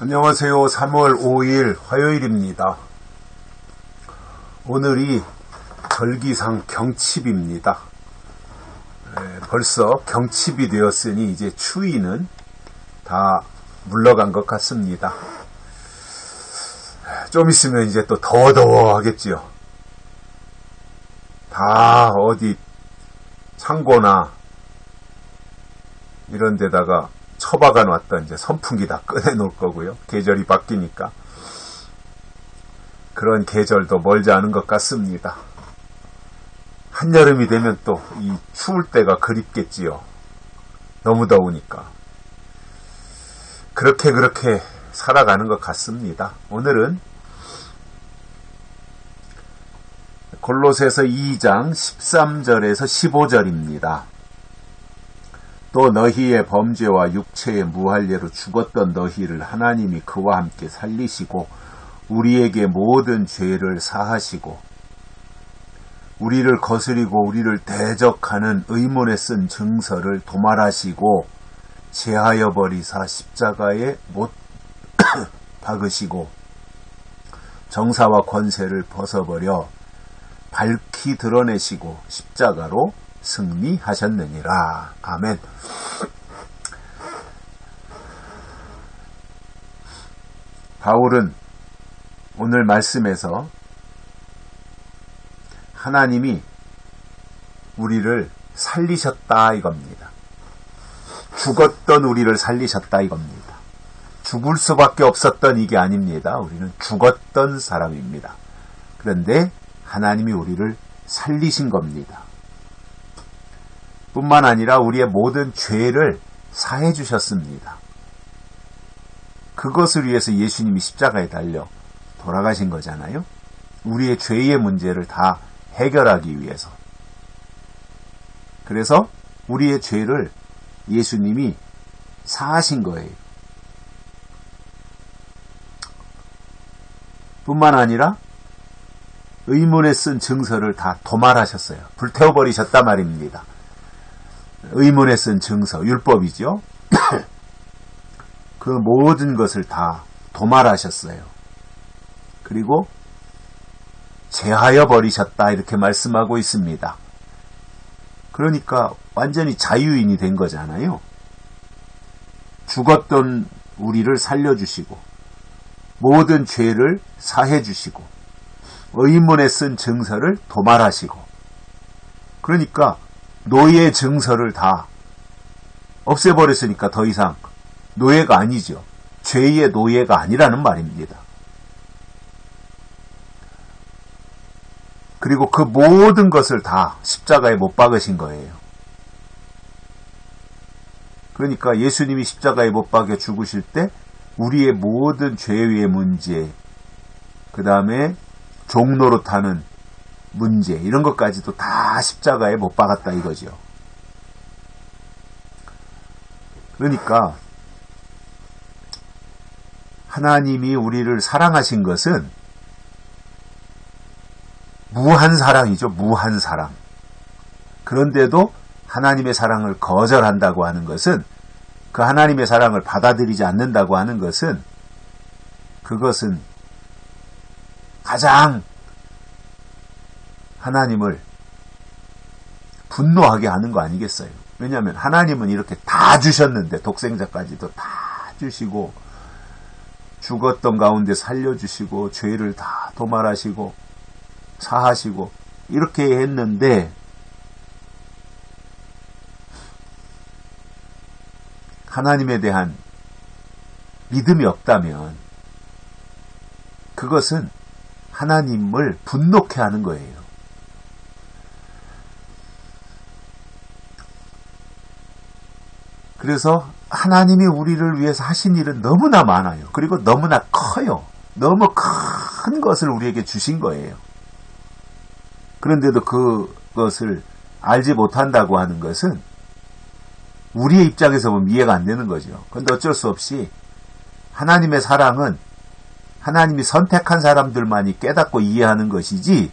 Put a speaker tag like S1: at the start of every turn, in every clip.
S1: 안녕하세요. 3월 5일 화요일입니다. 오늘이 절기상 경칩입니다. 벌써 경칩이 되었으니 이제 추위는 다 물러간 것 같습니다. 좀 있으면 이제 또 더워 하겠지요. 다 어디 창고나 이런 데다가 처박아 놨던 이제 선풍기 다 꺼내놓을 거고요. 계절이 바뀌니까. 그런 계절도 멀지 않은 것 같습니다. 한여름이 되면 또 이 추울 때가 그립겠지요. 너무 더우니까. 그렇게 살아가는 것 같습니다. 오늘은 골로새서 2장 13절에서 15절입니다. 또 너희의 범죄와 육체의 무할례로 죽었던 너희를 하나님이 그와 함께 살리시고 우리에게 모든 죄를 사하시고 우리를 거스리고 우리를 대적하는 의문에 쓴 증서를 도말하시고 제하여 버리사 십자가에 못 박으시고 정사와 권세를 벗어버려 밝히 드러내시고 십자가로 승리하셨느니라. 아멘. 바울은 오늘 말씀에서 하나님이 우리를 살리셨다 이겁니다. 죽었던 우리를 살리셨다 이겁니다. 죽을 수밖에 없었던 이게 아닙니다. 우리는 죽었던 사람입니다. 그런데 하나님이 우리를 살리신 겁니다. 뿐만 아니라 우리의 모든 죄를 사해 주셨습니다. 그것을 위해서 예수님이 십자가에 달려 돌아가신 거잖아요. 우리의 죄의 문제를 다 해결하기 위해서. 그래서 우리의 죄를 예수님이 사하신 거예요. 뿐만 아니라 의문에 쓴 증서를 다 도말하셨어요. 불태워버리셨단 말입니다. 의문에 쓴 증서, 율법이죠. 그 모든 것을 다 도말하셨어요. 그리고 제하여 버리셨다 이렇게 말씀하고 있습니다. 그러니까 완전히 자유인이 된 거잖아요. 죽었던 우리를 살려주시고 모든 죄를 사해주시고 의문에 쓴 증서를 도말하시고 그러니까 노예 증서를 다 없애버렸으니까 더 이상 노예가 아니죠. 죄의 노예가 아니라는 말입니다. 그리고 그 모든 것을 다 십자가에 못 박으신 거예요. 그러니까 예수님이 십자가에 못 박여 죽으실 때 우리의 모든 죄의 문제, 그 다음에 종노릇하는 문제 이런 것까지도 다 십자가에 못 박았다 이거죠. 그러니까 하나님이 우리를 사랑하신 것은 무한 사랑이죠. 무한 사랑. 그런데도 하나님의 사랑을 거절한다고 하는 것은 그 하나님의 사랑을 받아들이지 않는다고 하는 것은 그것은 가장 하나님을 분노하게 하는 거 아니겠어요? 왜냐하면 하나님은 이렇게 다 주셨는데 독생자까지도 다 주시고 죽었던 가운데 살려주시고 죄를 다 도말하시고 사하시고 이렇게 했는데 하나님에 대한 믿음이 없다면 그것은 하나님을 분노케 하는 거예요. 그래서 하나님이 우리를 위해서 하신 일은 너무나 많아요. 그리고 너무나 커요. 너무 큰 것을 우리에게 주신 거예요. 그런데도 그것을 알지 못한다고 하는 것은 우리의 입장에서 보면 이해가 안 되는 거죠. 그런데 어쩔 수 없이 하나님의 사랑은 하나님이 선택한 사람들만이 깨닫고 이해하는 것이지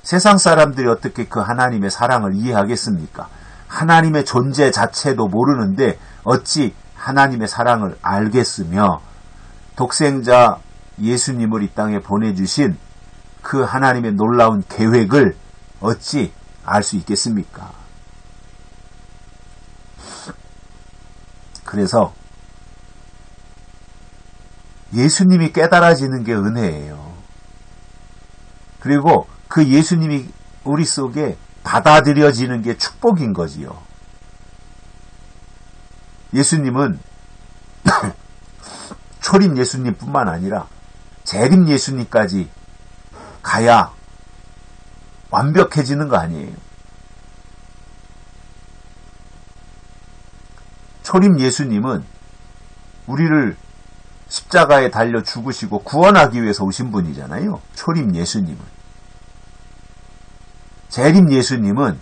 S1: 세상 사람들이 어떻게 그 하나님의 사랑을 이해하겠습니까? 하나님의 존재 자체도 모르는데 어찌 하나님의 사랑을 알겠으며 독생자 예수님을 이 땅에 보내주신 그 하나님의 놀라운 계획을 어찌 알 수 있겠습니까? 그래서 예수님이 깨달아지는 게 은혜예요. 그리고 그 예수님이 우리 속에 받아들여지는 게 축복인 거지요. 예수님은 초림 예수님뿐만 아니라 재림 예수님까지 가야 완벽해지는 거 아니에요. 초림 예수님은 우리를 십자가에 달려 죽으시고 구원하기 위해서 오신 분이잖아요. 초림 예수님은. 재림 예수님은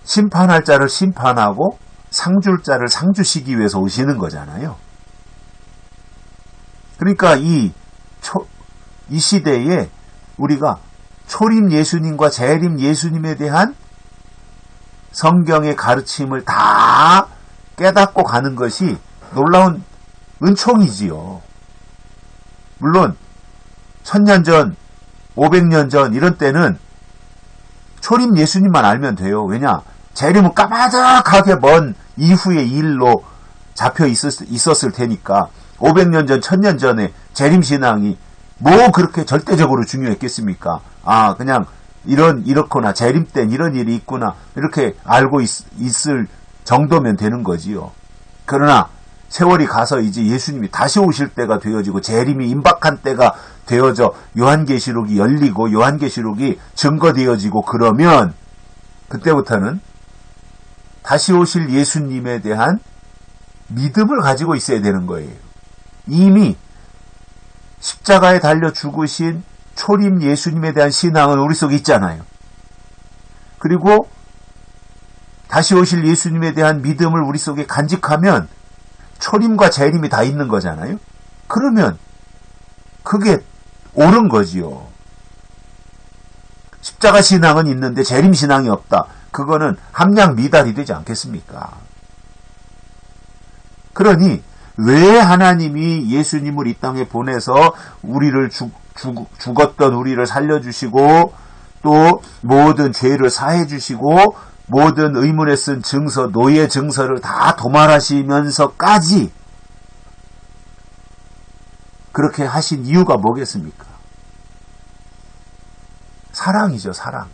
S1: 심판할 자를 심판하고 상줄 자를 상주시기 위해서 오시는 거잖아요. 그러니까 이 시대에 우리가 초림 예수님과 재림 예수님에 대한 성경의 가르침을 다 깨닫고 가는 것이 놀라운 은총이지요. 물론 1000년 전, 500년 전 이런 때는 초림 예수님만 알면 돼요. 왜냐? 재림은 까마득하게 먼 이후의 일로 잡혀 있었을 테니까 500년 전, 1000년 전에 재림신앙이 뭐 그렇게 절대적으로 중요했겠습니까? 아, 그냥 이렇구나. 재림 땐 이런 일이 있구나. 이렇게 알고 있을 정도면 되는 거지요. 그러나 세월이 가서 이제 예수님이 다시 오실 때가 되어지고 재림이 임박한 때가 되어져 요한계시록이 열리고 요한계시록이 증거되어지고 그러면 그때부터는 다시 오실 예수님에 대한 믿음을 가지고 있어야 되는 거예요. 이미 십자가에 달려 죽으신 초림 예수님에 대한 신앙은 우리 속에 있잖아요. 그리고 다시 오실 예수님에 대한 믿음을 우리 속에 간직하면 초림과 재림이 다 있는 거잖아요. 그러면 그게 옳은 거지요. 십자가 신앙은 있는데 재림 신앙이 없다. 그거는 함량 미달이 되지 않겠습니까? 그러니 왜 하나님이 예수님을 이 땅에 보내서 우리를 죽었던 우리를 살려주시고 또 모든 죄를 사해주시고 모든 의문에 쓴 증서, 노예 증서를 다 도말하시면서까지 그렇게 하신 이유가 뭐겠습니까? 사랑이죠, 사랑.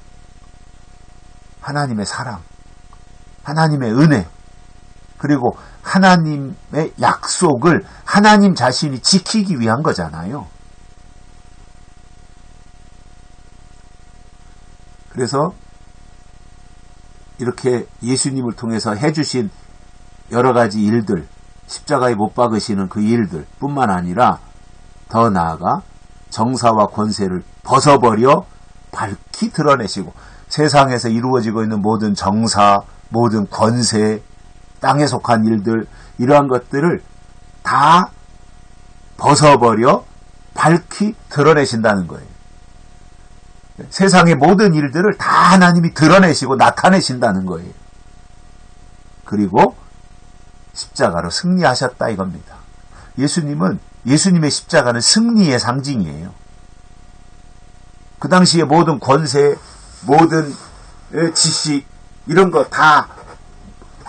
S1: 하나님의 사랑, 하나님의 은혜, 그리고 하나님의 약속을 하나님 자신이 지키기 위한 거잖아요. 그래서 이렇게 예수님을 통해서 해주신 여러 가지 일들, 십자가에 못 박으시는 그 일들 뿐만 아니라 더 나아가 정사와 권세를 벗어버려 밝히 드러내시고 세상에서 이루어지고 있는 모든 정사, 모든 권세, 땅에 속한 일들, 이러한 것들을 다 벗어버려 밝히 드러내신다는 거예요. 세상의 모든 일들을 다 하나님이 드러내시고 나타내신다는 거예요. 그리고 십자가로 승리하셨다 이겁니다. 예수님의 십자가는 승리의 상징이에요. 그 당시에 모든 권세, 모든 지식 이런 거 다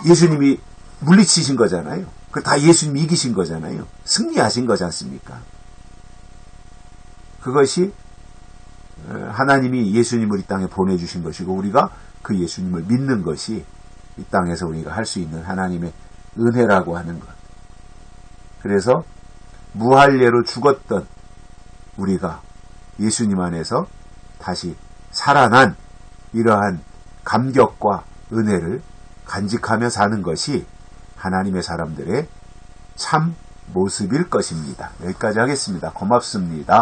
S1: 예수님이 물리치신 거잖아요. 그 다 예수님이 이기신 거잖아요. 승리하신 거지 않습니까? 그것이 하나님이 예수님을 이 땅에 보내주신 것이고 우리가 그 예수님을 믿는 것이 이 땅에서 우리가 할 수 있는 하나님의 은혜라고 하는 것. 그래서 무할례로 죽었던 우리가 예수님 안에서 다시 살아난 이러한 감격과 은혜를 간직하며 사는 것이 하나님의 사람들의 참 모습일 것입니다. 여기까지 하겠습니다. 고맙습니다.